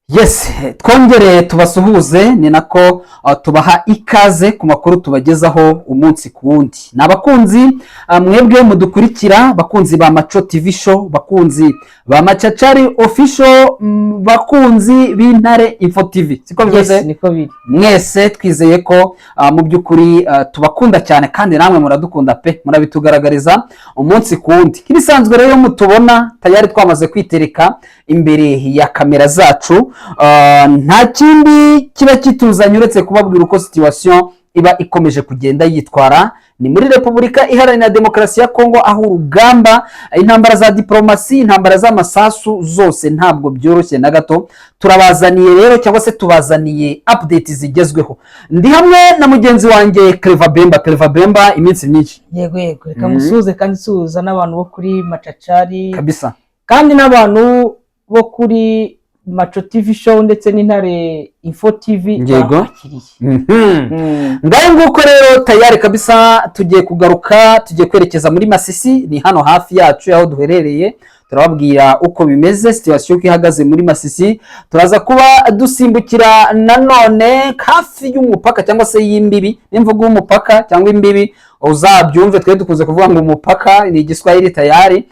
Yes, twongere tubasuhuze ni nako tubaha ikaze ku makuru tubagezaho umunsi ku wundi. Nabakunzi mwebwe mudukurikira, bakunzi ba Maco TV show, bakunzi ba Machachari official, bakunzi b'Intare Info TV. Siko bivuze? Yes, niko biri. Mwese twizeye ko mu by'ukuri tubakunda cyane kandi namwe muradukunda pe, murabitugaragariza umunsi ku wundi. Kibisanzwe rero mutubona tayari twamaze kwitereka imbere ya kamera zacu. Nta kindi kiba kituzanye uretse kubabwira uko situation iba ikomeje kugenda yitwara. Ni muri Repubulika Iharanira Demokarasi ya Kongo, aho urugamba, intambara za diplomasi, intambara z'amasasu zose ntabwo byoroshye na gato. Turabazaniye rero cyangwa se tubazaniye update zigezweho. Ndi hamwe na mugenzi wanjye Clever Bemba, iminsi myinshi. Yego reka musuze kandi suza n'abantu bo kuri Machachari kabisa, kandi n'abantu bo kuri Maco TV show ndetse n'Intare Info TV. Yego. Ngaye nguko rero tayari kabisa, tugiye kugaruka, tugiye kwerekeza muri Masisi, ni hano hafi yacu aho duherereye. Turababwira uko bimeze, situation ihagaze muri Masisi. Turaza kuba dusimbukira nanone hafi y'umupaka cyangwa se y'imbibi. Nimvuga umupaka cyangwa imbibi uzabyumve, twe dukunze kuvuga ngo umupaka ni igiswahili tayari.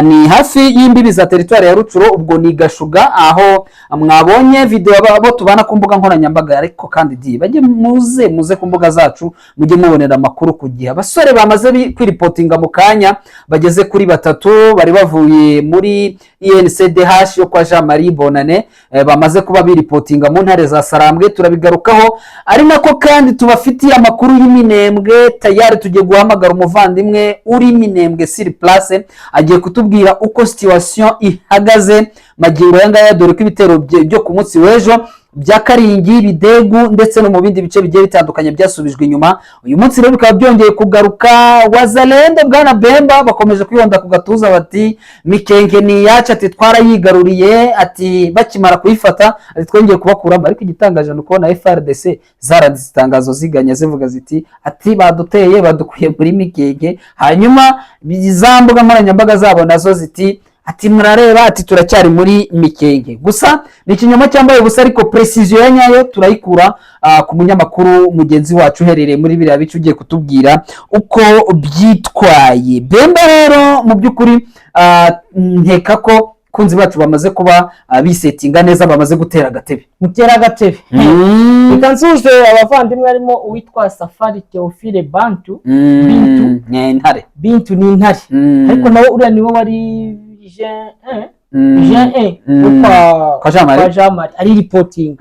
Ni hafi y'imbibi za territoire ya Rucuro, ubwo ni Gashuga, aho mwabonye video abo tubana ku mbuga nkoranyambaga. Ariko kandi bajye muze ku mbuga zacu, mujye mubonera amakuru ku gihe. Abasore bamaze kwiripotinga mu kanya bageze kuri batatu, bari bavuye muri INCDH yo kwa Jean Marie Bonane, bamaze kuba biripotinga mu ntare za Sarambwe. Turabigarukaho, ari nako kandi tubafitiye amakuru y'Iminembwe. Tayari tugiye guhamagara umuvandimwe uri Minembwe sur place, agiye kutubwira uko situation ihagaze magingo yangaya, dore ko ibitero byo ku munsi w'ejo bya Karingi, Bidegu ndetse no mu bindi bice bigiye bitandukanye byasubijwe inyuma. Uyu munsi rero bikaba byongeye kugaruka. Wazalendo bwana Bemba bakomeje kwihonda ku gatuza bati Mikenge ni yacu, ati twarayigaruriye, ati bakimara kuyifata ati twongeye kubakuramo. Ariko igitangaje no kubona FRDC zaranditse itangazo ziganya zivuga ziti ati baduteye badukuye muri Mikenge, hanyuma bizambuga nkoranyambaga zabo nazo ziti ati murareba, ati turacyari muri Mikenge. Gusa ni ikinyoma cyambaye ubusa, ariko precision ya nyayo turayikura ku munyamakuru mugenzi wacu uherereye muri biriya bice, ugiye kutubwira uko byitwaye. Bemba rero mu by'ukuri nkeka ko kunzi bacu bamaze kuba bisetinga neza, bamaze gutera agatebe. Reka nsuze abavandimwe arimo uwitwa Safari Theophile Bantu. Bintu ni Intare, ariko nawe uriya niwe wari kwa Jean Marie ari reporting.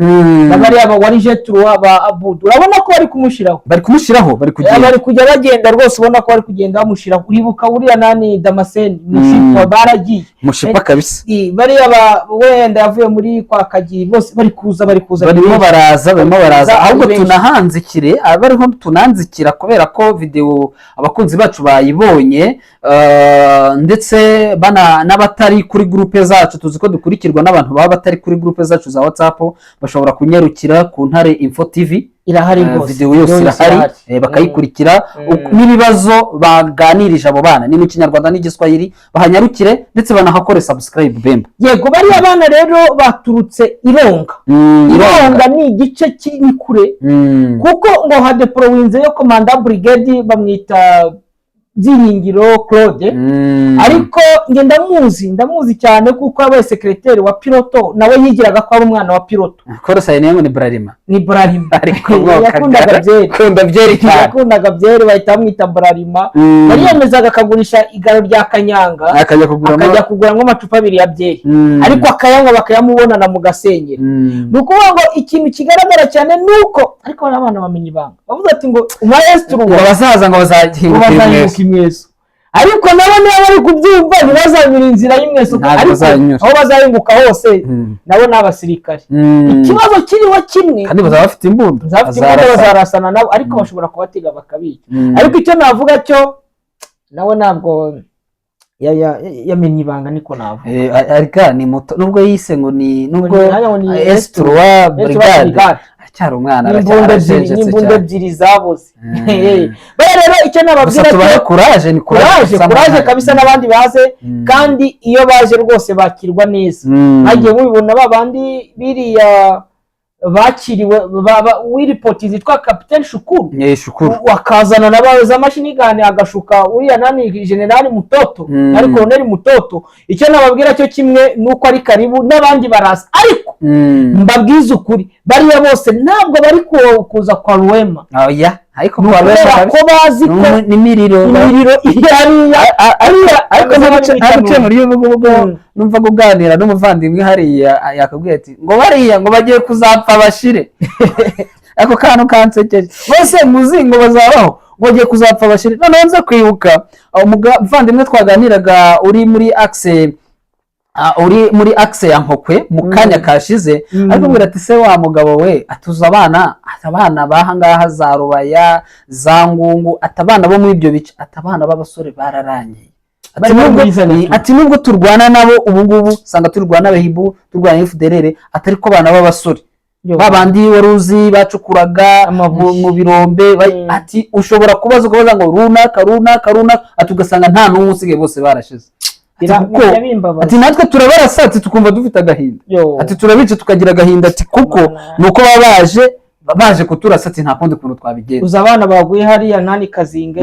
Nabari aba wari Jetro ba Abud, urabona ko bari kumushyiraho bari kujya bagenda rwose, ubona ko bari kugenda bamushiraho. Uribuka uriya nani Damascene Mushipa baragiye Mushipa kabisa, bari aba wenda yavuye muri kwa Kagiye, bose bari kuza barimo baraza. Ahubwo tunahanzikire abariho tunanzikira kubera ko video abakunzi bacu bayibonye, ndetse bana n'abatari kuri groupe zacu. Tuzi ko dukurikirwa n'abantu baba batari kuri groupe zacu za WhatsApp, bashobora kunyarukira ku Ntare Info TV. Irahari rwose, video yose irahari, bakayikurikira n'ibibazo baganirije abo bana, ni mu Kinyarwanda n'igiswahili, bahanyarukire ndetse banahakore subscribe. Bemba, yego, bari abana rero baturutse Ironga. Ironga ni igice kiri kure, kuko ngo hadeployinze yo Commandant Brigade bamwita Byiringiro Claude. Ariko nge ndamuzi cyane kuko abaye secrétaire wa piloto, nawe yigiraga ko ari umwana wa piloto. Korosa yenengo ni Brarima ariko yakundaga byeri bahita bamwita Brarima. Yari yemezaga akagurisha igaro rya Kanyanga, akajya kugura amacupa 2 ya byeri, ariko akayanywa bakayamubonana mu Gasenyeri. Nuko ngo ikintu kigaragara cyane nuko ariko abana bamenye ibanga, bavuze ati ngo maestro bazaza ngo bazahinguka imweso, ariko nabo niba bari kubyumva ntibazanyura inzira y'imweso, ariko aho bazahinguka hose nabo n'abasirikare. Ikibazo kiriho kimwe, kandi bazaba bafite imbunda, bazarasana nabo, ariko bashobora kubatega bakabica. Ariko icyo navuga cyo nawe ntabwo yamenye ibanga, niko navuga. Arika ni moto nubwo yise ngo ni nubwo S3 Brigade, aracyari umwana n'imbunda ebyiri zaboze. Rero icyo nababwira cyo courage kabisa n'abandi baze kandi iyo baje rwose bakirwa neza. Hagiye mubibona babandi biriya bakiriwe wiripoti zitwa Captain Shukuru wakazana nabaza mashini gane agashuka uriya nani General Mutoto ari Colonel Mutoto. Icyo nababwira cyo kimwe nuko ari karibu n'abandi barasa, ariko mbabwiza ukuri bariya bose ntabwo bari kuza kwa Rwema. Ariko kwa Rwema ko bazi ko nimiriro ariko muri y'ubugo numva kuganira n'umuvandimwe hariya yakabwiye ati ngo bariya ngo bagiye kuzapfa bashire. Ako kantu kansekeje bose muzingo bazabaho ngo bagiye kuzapfa bashire. None nza kwibuka umuvandimwe twaganiraga uri muri axe ya Nkokwe mu kanya kashize, ariko mbwira ati se wa mugabo we atuza abana baha ngaha za Rubaya za Ngungu, atabana bo muri ibyo bice, atabana b'abasore bararangiye. Ati nubwo turwana nabo ubu ngubu sanga turwana abahibu turwana FDLR, atari ko bana b'abasore babandi waruzi bacukuraga mu birombe. Ati ushobora kubaza ngo runaka ati ugasanga nta n'umwe usigaye, bose barashize. Ati natwe turabarasa, ati tukumva dufite agahinda, ati turabice tukagira agahinda, ati kuko nuko baje kuturasa, ati nta kundi kuntu twabigenza. Uza abana baguye hariya nani Kazinga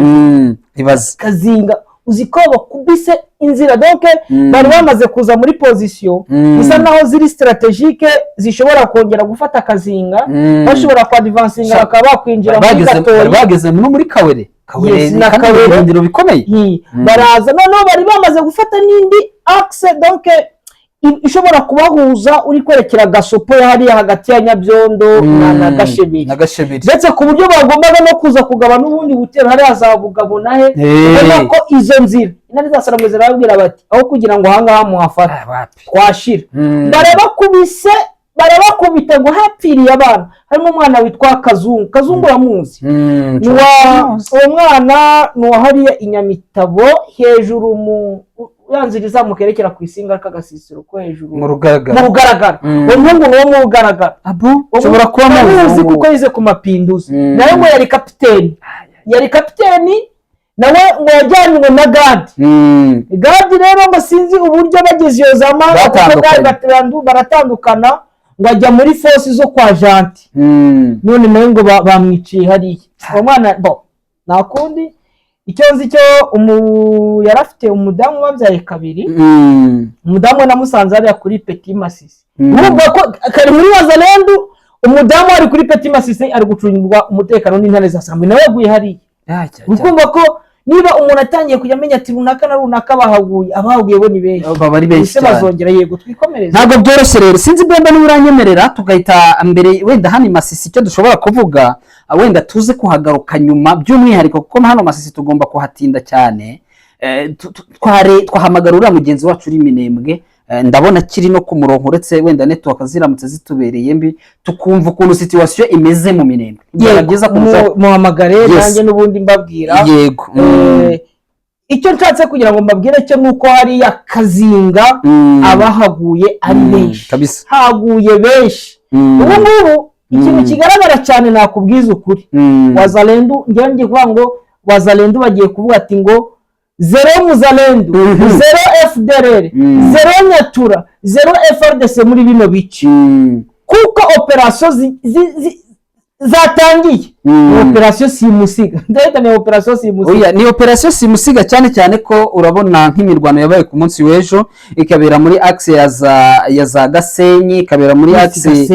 ibaze Kazinga uziko bakubise inzira, donc bari bamaze kuza muri position bisa naho ziri strategique zishobora kongera gufata Kazinga, bashobora kwa advancinga bakaba bakwinjira muri Gatoyi, bageze no muri Kawere na Kawere indiro bikomeye baraza noneho bari bamaze gufata n'indi axe, donc ishobora kubahuza uri kwerekera Gasopo hariya hagati ya Nyabyondo na Gashebiri, ndetse ku buryo bagombaga no kuza kugaba n'ubundi butero hariya za Bugabo nahe, ubona ko izo nzira intare zasaramwe zirababwira bati aho kugira ngo ahangaha muhafata twashira. Barabakubita ngo hapfiriye abana, harimo umwana witwa Kazungu uramuzi, uwo mwana nuwa hariya Inyamitabo hejuru mu yanziriza mukerekera ku isinga kagasisiro ko hejuru mu rugaragara uwo muhungu no mu rugaragara ushobora kuba muzi kuko yize ku mapinduzi, nawe ngo yari kapiteni nawe ngo yajyanywe na Gadi rero ngo sinzi uburyo bageze iyo zamana kuko baratandukana ngo ajya muri force zo kwa Janti, none nawe ngo bamwiciye hariya. Uwo mwana nakundi icyo nzi cyo yarafite umudamu wabyaye kabiri, umudamu namusanze hariya kuri Petit Masisi, urumva ko kari muri Wazalendo umudamu ari kuri Petit Masisi ari gucungirwa umutekano n'intare zasamwe, nawe yaguye hariya. Ukumva ko niba umuntu atangiye kujya amenya ati runaka na runaka abahaguye bo ni benshi, bari benshi cyane, bazongera yego twikomereza. Ntabwo byoroshye rero, sinzi Brenda niba uranyemerera tugahita mbere wenda hano Masisi icyo dushobora kuvuga wenda tuze kuhagaruka nyuma by'umwihariko, kuko hano Masisi tugomba kuhatinda cyane. Twahamagara uriya mugenzi wacu uri Minembwe, ndabona kiri no ku murongo, uretse wenda network ziramutse zitubereye mbi tukumva ukuntu situation imeze mu Minembwe. Byiza muhamagare nanjye n'ubundi mbabwira. Yego icyo nshatse kugira ngo mbabwire cyo nuko hari ya Kazinga abahaguye ari benshi kabisa, haguye benshi. Ubu ikintu kigaragara cyane nakubwiza ukuri, Wazalendo ngiye kuvuga ngo Wazalendo bagiye kuvuga ati ngo zero Muzalendo, zero FDLR, zero Nyatura, zero FRDC muri bino bice, kuko operation zatangiye. Operation Simusiga ndahita ni operation Simusiga. Oya ni operation Simusiga cyane ko urabona nk'imirwano yabaye ku munsi w'ejo ikabera muri axe ya za Gasenyi, ikabera muri axe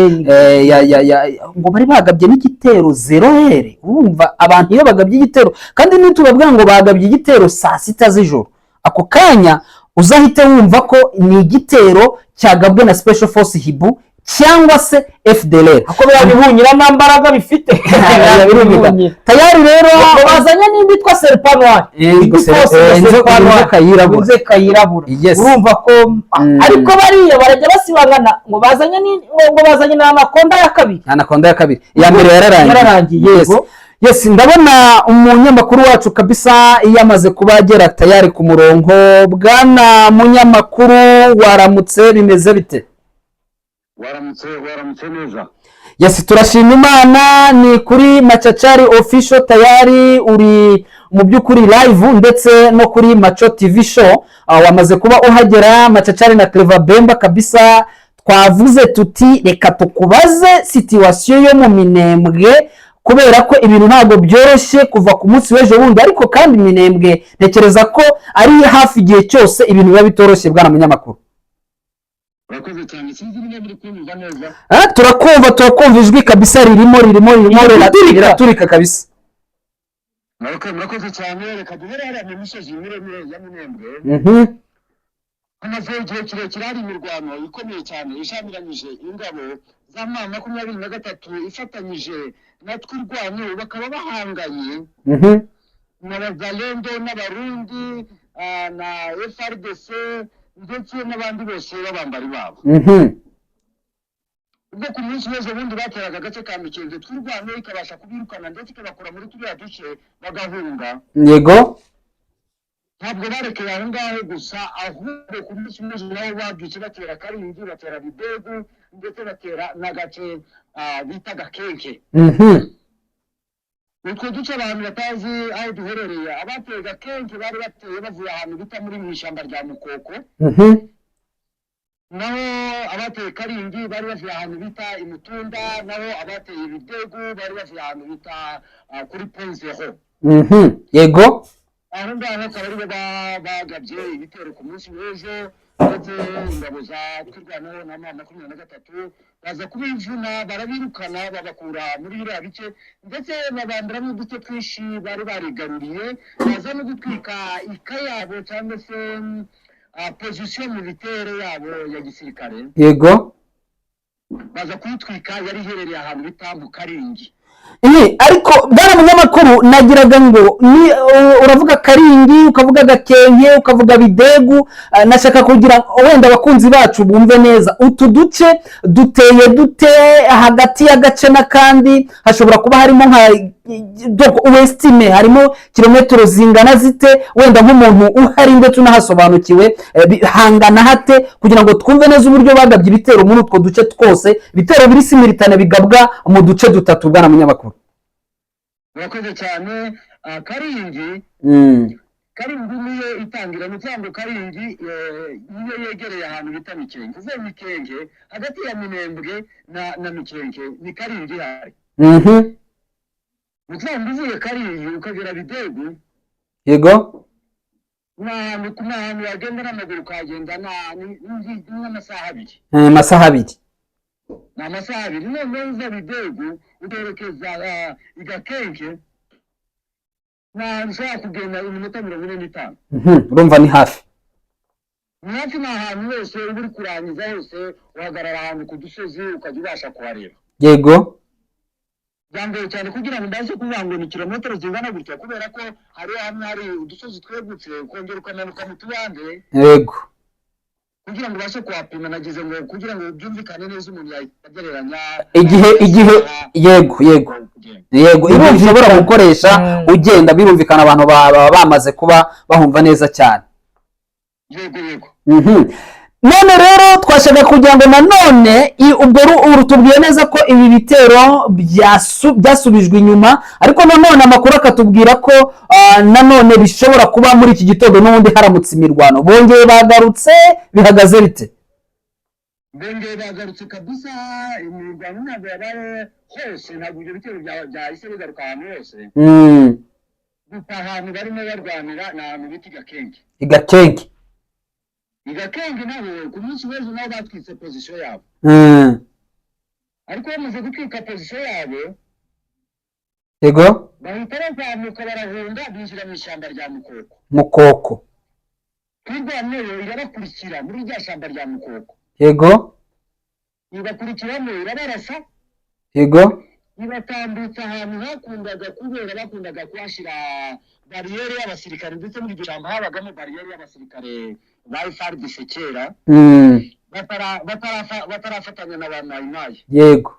ngo bari bagabye n'igitero 0 urumva abantu iyo bagabye igitero, kandi nitubabwira ngo bagabye igitero saa 6 z'ijoro, ako kanya uzahite wumva ko ni igitero cyagabwe na Special Force Hibu cyangwa se FDLR, ako byabihunyira nambaraga bifite tayari rero bazanye n'indi twa Serpanoir inzoka yirabura, urumva ko ariko bariya barajya basibangana ngo bazanye na Anaconda ya kabiri, iya mbere yararangiye. Yes, ndabona umunyamakuru wacu kabisa yamaze kubagera tayari ku murongo. Bwana munyamakuru waramutse, bimeze bite? waramutse neza. Yes, turashima Imana. Ni kuri Machachari official, tayari uri mu by'ukuri live ndetse no kuri Macho TV show. Wamaze kuba uhagera Machachari na Clever Bemba kabisa. Twavuze tuti reka tukubaze situation yo mu Minembwe, kubera ko ibintu ntabwo byoroshye kuva ku munsi w'ejo bundi, ariko kandi Minembwe ntekereza ko ari hafi igihe cyose ibintu biba bitoroshye bwana munyamakuru. Urakoze cyane, sinzi niba muri kumva neza. Turakumva ijwi kabisa ririmo riraturika kabisa. Murakoze cyane, reka duhere hariya mu misozi miremire ya Minembwe. Hamaze igihe kirekire hari imirwano ikomeye cyane ishamiranyije ingabo za M23 ifatanyije na twirwanyo, bakaba bahanganye n'Abazalendo n'Abarundi na FARDC ndetse n'abandi bose b'abambari babo. Ubwo ku munsi w'ejo bundi bateraga agace ka Mikenge, twirwanyo ikabasha kubirukana ndetse ikabakura muri turiya duce bagahunga. Yego, ntabwo barekeye aho ngaho gusa, ahubwo ku munsi w'ejo nabo babyutse batera Karingi, batera Bidegu ndetse batera n'agace bita Gakenke. Utwo duce abantu batazi aho duherereye, abateye Gakenke bari bateye bavuye ahantu bita muri mu ishyamba rya Mukoko. Naho abateye Karingi bari bavuye ahantu bita Imutunda, naho abateye Bidegu bari bavuye ahantu bita kuri Ponzero. yego, aho ngaho akaba aribo bagabye ibitero ku munsi w'ejo, ndetse ingabo za twirwanaho na M23 baza kubivuna, barabirukana babakura muri biriya bice, ndetse babamburamo uduce twinshi bari barigaruriye, baza no gutwika ikayabo cyangwa se position militaire yabo ya gisirikare. yego, baza kuyitwika, yari iherereye ahantu bita mu Karingi. ariko bwana munyamakuru nagiraga ngo ni uravuga Karingi, ukavuga Gakenke, ukavuga Bidegu, nashaka kugira wenda abakunzi bacu bumve neza utu duce duteye dute hagati y'agace n'akandi, hashobora kuba harimo nka westime, harimo kilometero zingana zite, wenda nk'umuntu uhari ndetse unahasobanukiwe hangana hate, kugira ngo twumve neza uburyo bagabye ibitero muri utwo duce twose, ibitero biri simiritane bigabwa mu duce dutatu bwana munyamakuru. Murakoze cyane. Karingi niyo itangira mu cyangwa Karingi niyo yegereye ahantu bita Mikenge. Uvuye Mikenge hagati ya Minembwe na Mikenge ni Karingi hari. Mucyangwa uvuye Karingi ukagera Bidegu, yego, n'ahantu wagenda n'amaguru ukagenda n'amasaha abiri. amasaha abiri. Ni amasaha abiri. Noneho uza Bidegu uterekeza Gakenke, nshobora kugenda iminota 45. urumva ni hafi. Ni hafi, ni ahantu hose uba uri kurangiza hose uhagarara ahantu ku dusozi ukajya ubasha kuhareba. Yego, byambaye cyane kugira ngo ndaze kuvuga ngo ni kilometero zingana gutya, kubera ko hari udusozi twegutse ukongera ukamanuka mu tubande. yego, kugira ngo ubashe kuhapima, nagize ngo kugira ngo byumvikane neza umuntu yagereranya igihe yego ibyo ushobora gukoresha ugenda, birumvikana abantu baba bamaze kuba bahumva neza cyane. Yego. None rero twashaka kugira ngo nanone ubwo tubwiye neza ko ibi bitero byasubijwe inyuma, ariko nanone amakuru akatubwira ko nanone bishobora kuba muri iki gitondo n'ubundi haramutse imirwano bongeye bagarutse, bihagaze bite? Bongeye bagarutse kabisa, imirwano ntabwo yabaye hose, ntabwo ibyo bitero byahise bigaruka ahantu hose. Gusa ahantu barimo barwanira ni ahantu bita Gakenke. Gakenke Gakenke nabo ku munsi w'ejo nabo batwitse position yabo. Ariko bamaze gutwika position yabo, yego, bahita bazamuka barahunga binjira mu ishyamba rya Mukoko. Twirwanyeyo irabakurikira muri rya shyamba rya Mukoko. Yego, ibakurikiramo irabarasa. Yego, ibatambutsa ahantu bakundaga kuhashyira bariyeri y'abasirikare, ndetse muri iryo shyamba habagamo bariyeri y'abasirikare ba FARDC kera, batarafatanya na ba Mayimayi. Yego,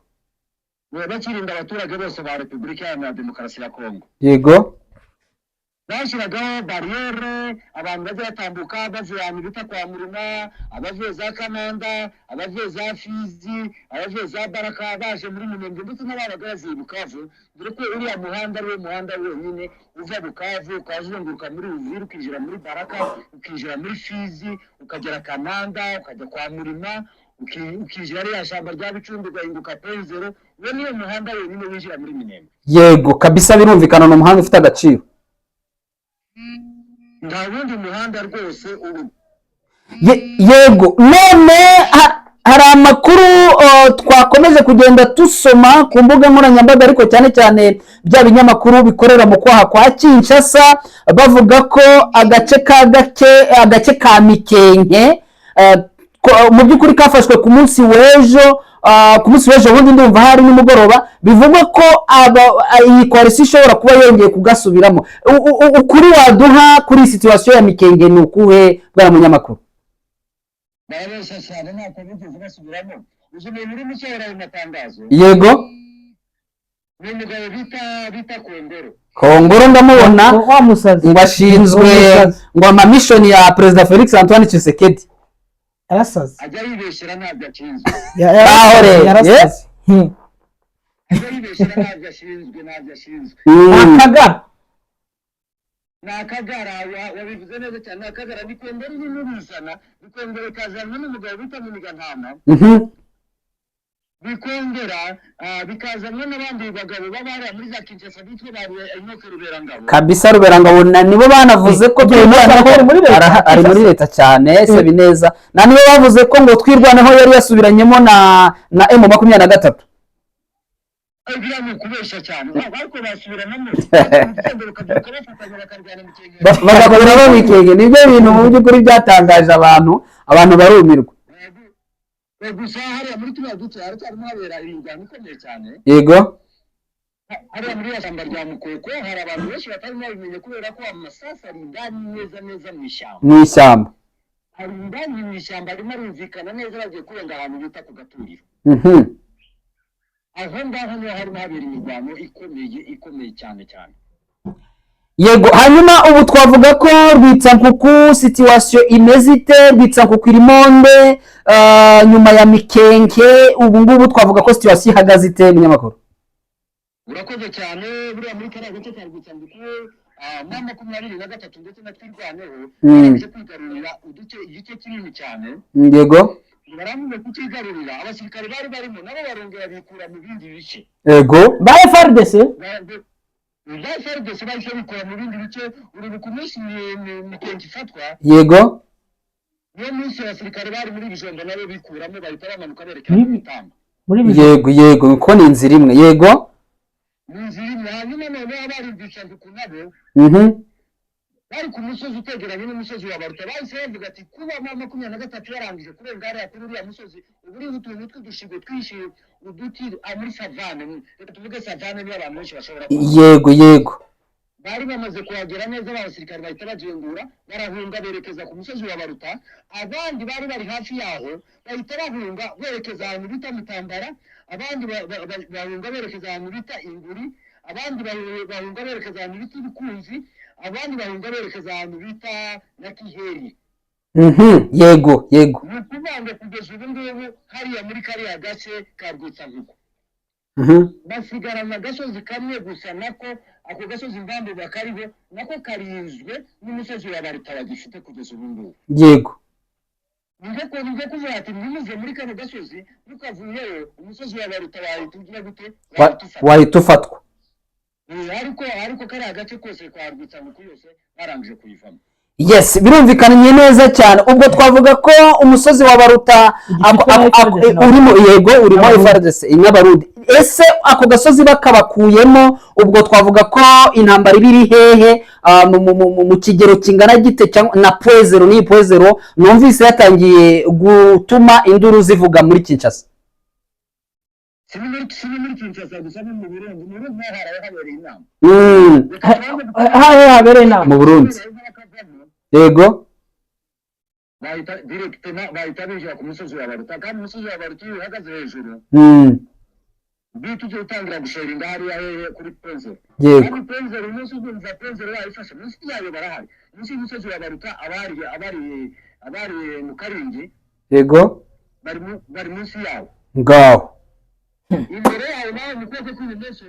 bakirinda abaturage bose ba Repubulika Iharanira Demokarasi ya Kongo. Yego, bashyiragaho bariyere abantu bajya batambuka bavuye ahantu bita kwa Murima, abavuye za Kananda, abavuye za Fizi, abavuye za Baraka baje muri Minembwe ndetse n'ababaga bavuye Bukavu, dore ko uriya muhanda ariwo muhanda wenyine uva Bukavu ukazunguruka muri Uvira ukinjira muri Baraka ukinjira muri Fizi ukagera Kananda ukajya kwa Murima ukinjira ariya shyamba rya Bicumbi ugahinduka Penzero. Uwo niyo muhanda wenyine winjira muri Minembwe. Yego kabisa, birumvikana ni umuhanda ufite agaciro. Nta wundi muhanda rwose ubu. Yego, none hari amakuru twakomeje kugenda tusoma ku mbuga nkoranyambaga, ariko cyane cyane bya binyamakuru bikorera mu kwaha kwa Kinshasa, bavuga ko agace ka Mikenke mu by'ukuri kafashwe ku munsi w'ejo ubundi ndumva hari nimugoroba, bivuga ko iyi coalition ishobora kuba yongeye kugasubiramo. Ukuri waduha kuri situation ya Mikenke ni ukuhe bwa munyamakuru? Barabesha cyane ntako bigeze basubiramo. Uzi muri mucyera y'amatangazo. Yego. Ni umugabo bita Kongoro ndamubona ngo ashinzwe ngo amamishoni ya President Felix Antoine Tshisekedi. Yarasaze. Ajya yibeshera ntabyo ashinzwe. Yarasaze. Ajya yibeshera ntabyo ashinzwe. Akagara. Nakagara wabivuze neza cyane. Nakagara Bikondera n'ibizana, Bikondera kazana n'umugabo bita Munigantama. Bikondera bikazanwa n'abandi bagabo babara muri za Kinshasa bitwe bari Enoke Ruberangabo. Kabisa Ruberangabo nibo banavuze ko ari muri leta cyane se bineza. Na nibo bavuze ko ngo twirwaneho yari yasubiranyemo na M23. Agira mu kubesha cyane. Ariko basubiranamo. Bagakuraho Mikenke. Nibyo bintu mu by'ukuri byatangaje abantu barumirwa. Gusa hariya muri turiya duce harimo habera imirwano ikomeye cyane. Yego. Hariya muri ishyamba rya Mukoko hari abantu benshi batarimo babimenye kubera ko amasasu ari indani neza mu ishyamba. Mu ishyamba. Hari indani mu ishyamba arimo arumvikana neza bagiye kurenga ahantu bita ku Gaturiro. Aho ngaho niho harimo habera imirwano ikomeye cyane. Yego, hanyuma ubu twavuga ko Rwitsankuku situation imeze ite? Rwitsankuku iri monde nyuma ya Mikenke, ubu ngubu twavuga ko situation ihagaze ite munyamakuru? Urakoze cyane. Buriya muri kariya gace ka Rwitsankuku mama 23 ndetse na twirwaneho baje kwigarurira igice kinini cyane. Yego. Baramuze kukigarurira, abasirikare bari barimo nabo barongera bikura mu bindi bice. Yego. Ba FARDC bahise bikora mu bindi bice. Uri ku munsi Mikenke ifatwa. Yego. Niyo munsi abasirikare bari muri Bijombo nabo bikuramo bahita bamanuka berekera mu Mutamba. Yego ko ni inzira imwe. Yego. Ni inzira imwe. Hanyuma none abari Rwitsankuku nabo bari ku musozi utegeranye n'umusozi wa Baruta, bahise bavuga ati kuba mama 23 yarangije kurenga hariya kuri uriya musozi uburi utuntu tw'udushigo twishi uduti muri savane. Tuvuge savane niyo abantu benshi bashobora kuba. Yego. Bari bamaze kuhagera neza, abasirikare bahita bagengura barahunga berekeza ku musozi wa Baruta. Abandi bari hafi yaho bahita bahunga berekeza ahantu bita Mutambara, abandi bahunga berekeza ahantu bita Inguri, abandi bahunga berekeza ahantu bita Ibikunzi, abandi bahunga berekeza ahantu bita Nakiheri. Yego. Ni ukuvuga kugeza ubu ngubu hariya muri kariya gace ka Rwitsankuku basigarana agasozi kamwe gusa, nako ako gasozi Mbambo bakariho nako karinzwe n'umusozi wa Baruta bagifite kugeza ubu ngubu. Yego. Nibyo kuvuga ati nimuze muri kano gasozi mukavuyeyo umusozi wa Baruta wahita gute wahita ufatwa. Ariko kariya gace kose kwa Rwitsankuku yose barangije kuyivamo. Yes, birumvikanye neza cyane. Ubwo twavuga ko umusozi wa Baruta urimo FARDC inyabarundi. Ese ako gasozi bakabakuyemo, ubwo twavuga ko intambara ibiri hehe mu kigero kingana gite na poezero ni poezero numvise yatangiye gutuma induru zivuga muri Kinshasa. Muri Kinshasa gusa mu Burundi habereye inama. Habereye inama mu Burundi. Yego. Bahita binjira ku musozi wa Baruta, kandi umusozi wa Baruta iyo uhagaze hejuru bitu cyo utangira gushoringa hariya kuri Penzero. Yego. Kandi Penzero umunsi uzumva Penzero yayifashe munsi yayo barahari. Munsi y'umusozi wa Baruta abari mu Karingi. Yego. Bari munsi yawo. Ngaho. Imbere yawo naho mu kwezi kw'ibumoso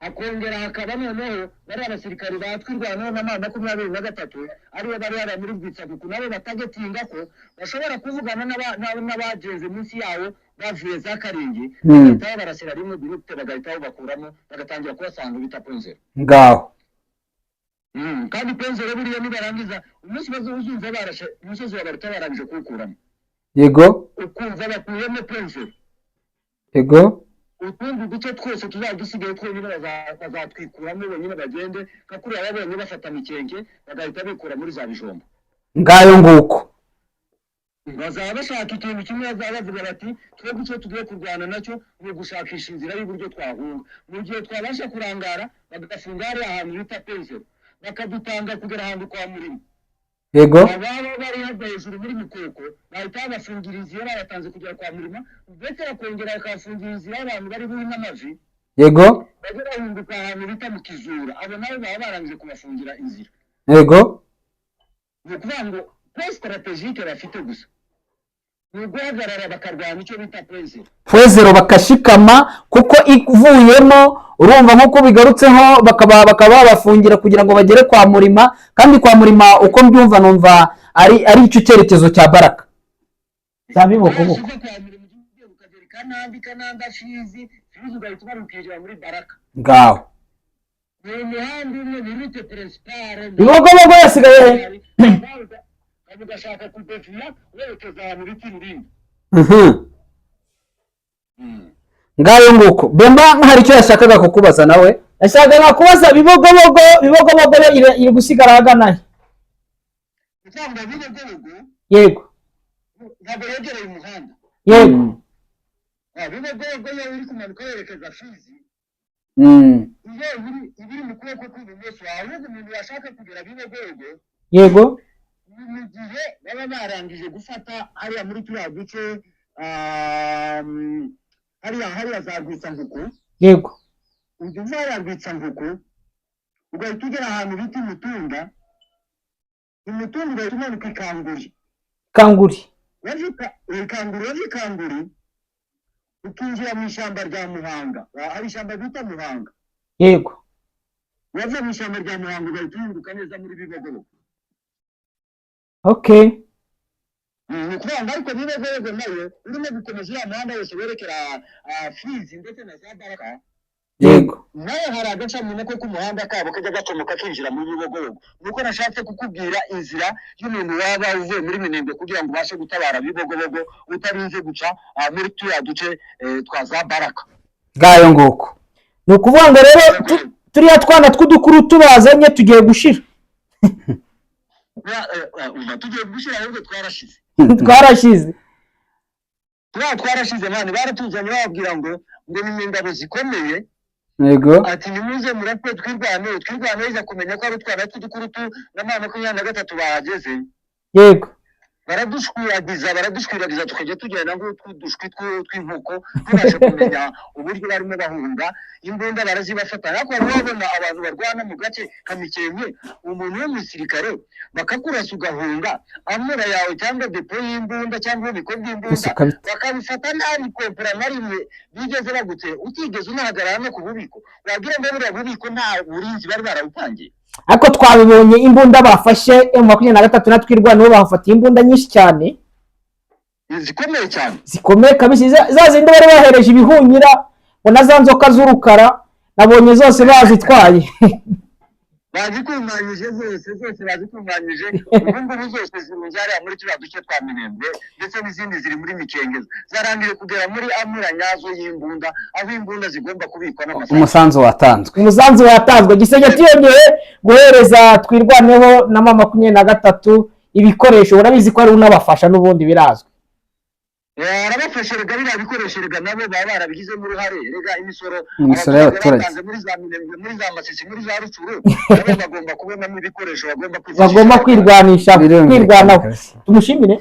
akongera hakaba noneho bari abasirikari batwirwanaho na 23 ariyo bari muri Bwitsakuku nabo batagetinga ko bashobora kuvugana n'abagenze munsi yawo bavuye za Karingi bahita barasira rimwe direct bagahita bakuramo bagatangira kubasanga bita Penzero. Ngaho. Kandi Penzero buriya nibarangiza umunsi bazuzumva barashe umusozi wa Baruta barangije kuwukuramo. Yego. Ukumva bakuyemo Penzero. Yego. Utundi duce twose tuzadusigaye twenyine bazatwikuramo bonyine bagende kakuri ababonye bafata mikenge bagahita bikura muri za Bijombo. Ngayo nguko. Bazaba bashaka ikintu kimwe bazabavuga bati twebwe icyo tugiye kurwana nacyo ni gushakisha inzira y'uburyo twahunga. Mu gihe twabasha kurangara bagafunga hari ahantu bita Penzero bakadutanga kugera ahantu kwa Murima. Yego. Ababa bari hava hejuru muri Mikoko bahita bafungira inzira batanze kugera kwa Murima ndetse bakongera bakafungira inzira abantu bari buhi n'amavi. Yego. Bagera hinduka ahantu bita mu Kizura abo nabo baba barangije kubafungira inzira. Yego. Ni ukuvuga ngo point strategique bafite gusa ni uguhagarara bakarwanya icyo bita Penzero bakashikama kuko ivuyemo urumva nk'uko bigarutseho bakaba babafungira kugira ngo bagere kwa Murima kandi kwa Murima uko mbyumva numva ari icyo cyerekezo cya Baraka Zabiboko kananda Fizi ugahita ubarukira muri Baraka. Ngaho. Ni imihanda imwe birute principale Bibogobogo yasigaye ugashaka kudefira werekeza muri Kirindi. Ngayo nguko Bemba hari icyo yashakaga kukubaza nawe. Yashakaga kubaza Bibogobogo iri gusigara hagana. Cyangwa Bibogobogo. Yego. Ntabwo yegereye umuhanda. Yego. Bibogobogo yo uri kumanuka werekeza Fizi. Iyo iri mu kuboko kw'ibumoso ahubwo umuntu yashaka kugera Bibogobogo. Yego. Mu gihe baba barangije gufata hariya muri turiya duce hariya za Rwitsankuku. Yego. Ujya uva Rwitsankuku ugahita ugera ahantu bita Imutunda ugahita umanuka Ikanguri Ikanguri ukinjira mu ishyamba rya Muhanga. Hari ishyamba bita Muhanga. Yego. Wava mu ishyamba rya Muhanga ugahita uhinduka neza muri Bibogobogo. Okay. Ni ukuvuga ngo ariko Bibogobogo nayo urimo gukomeza uriya muhanda wose werekera Fizi ndetse na za Baraka. Yego. Nayo hari agace mu ko k'umuhanda kabo kajya gacomoka kinjira muri Bibogobogo. Nuko nashatse kukubwira inzira y'umuntu waba uvuye muri Minembwe kugira ngo ubashe gutabara Bibogobogo utarinze guca muri tuya duce twa za Baraka. Ngayo nguko. Ni ukuvuga ngo rero turiya twana tw'udukuru tubazanye tugiye gushira. Tugiye gushira ahubwo twarashize. Twarashize mani baratuzanye bababwira ngo ni ingabo zikomeye. Yego. Ati nimuze murapfe twirwane iza kumenya ko ari utwana tw'udukuru na 23 bahageze. Yego. Baradushwiragiza tukajya tugenda ngo twudushwi tw'inkoko tubashe kumenya uburyo barimo bahunga imbunda barazibafata. Ariko babona abantu barwana mu gace kamikenye umuntu w'umusirikare bakakurasa ugahunga amura yawe cyangwa depo y'imbunda cyangwa ubiko bw'imbunda bakabifata nabi kompera na rimwe bigeze bagute utigeze unahagarara no ku bubiko wagira ngo buriya bubiko nta burinzi bari barawupangiye. Ariko twabibonye imbunda bafashe M23 natwirwa nibo bahafatiye imbunda nyinshi cyane zikomeye cyane zikomeye kabisa za zindi bari bahereje ibihunyira bona za nzoka z'urukara nabonye zose bazitwaye. Bazikumbanyije zose bazikumbanyije ubundi zose zirunzara muri kiriya duce twa Minembwe ndetse n'izindi ziri muri Mikengeza zarangiye kugera muri amura nyazo y'imbunda aho imbunda zigomba kubikwa umusanzu watanzwe Gisenge tiyongeye guhereza twirwaneho na 23 ibikoresho urabizi ko ari unabafasha n'ubundi birazwe. arabafashe rega biriya bikoresho rega nabo baba barabigizemo uruhare rega imisoro y'abaturage muri za Minembwe muri za Masisi muri za Rucuru nabo bagomba kubonamo ibikoresho bagomba kwirwanaho. Tumushimire.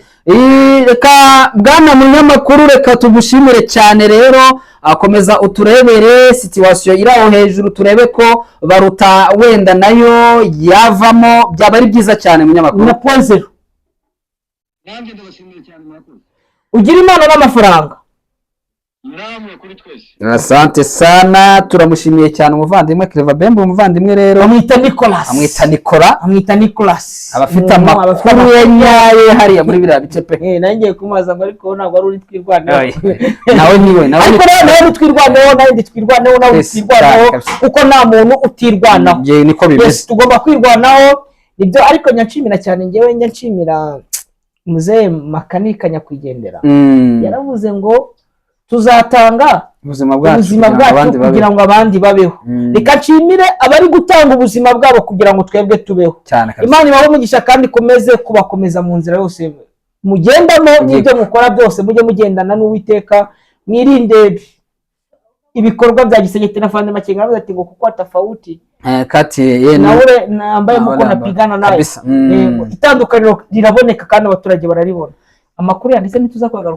Reka bwana munyamakuru, reka tugushimire cyane rero, akomeza uturebere situation iri aho hejuru, turebe ko baruta wenda nayo yavamo, byaba ari byiza cyane munyamakuru. Na point zero. Nanjye ndabashimiye cyane murakoze. Ugira imana n'amafaranga. Namwe kuri twese. Asante sana, turamushimiye cyane umuvandimwe Clever Bembe, umuvandimwe rero amwita Nicolas. Abafite amakuru ya nyaye hariya muri biriya bice pe. Nanjye kumaza ngo ariko ntabwo ari uri twirwanaho. Nawe niwe. Ariko nawe twirwanaho, nawe twirwanaho, nawe twirwanaho, kuko nta muntu utirwanaho. Ngiye niko bimeze. Yes, tugomba kwirwanaho. Nibyo, ariko nyanshimira cyane, ngewe nyanshimira Muzee Makanika Nyakwigendera. Yaravuze ngo tuzatanga ubuzima bwacu kugira ngo abandi babeho. Reka nshimire abari gutanga ubuzima bwabo kugira ngo twebwe tubeho. Imana ibahe umugisha kandi ikomeze kubakomeza mu nzira yose mugendamo, n'ibyo mukora byose mujye mugendana n'Uwiteka, mwirinde ibikorwa bya gisegete na fande makenga aravuze ati ngo kuko atafauti kati yeye nawe nambaye muko napigana naye itandukaniro riraboneka kandi abaturage bararibona. Amakuru yanditse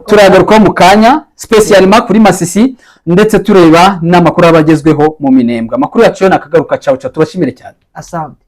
turagaruka mu kanya special kuri Masisi, ndetse tureba n'amakuru abagezweho mu Minembwe. Amakuru yacu yo nakagaruka, cyawe tubashimire cyane. Asante.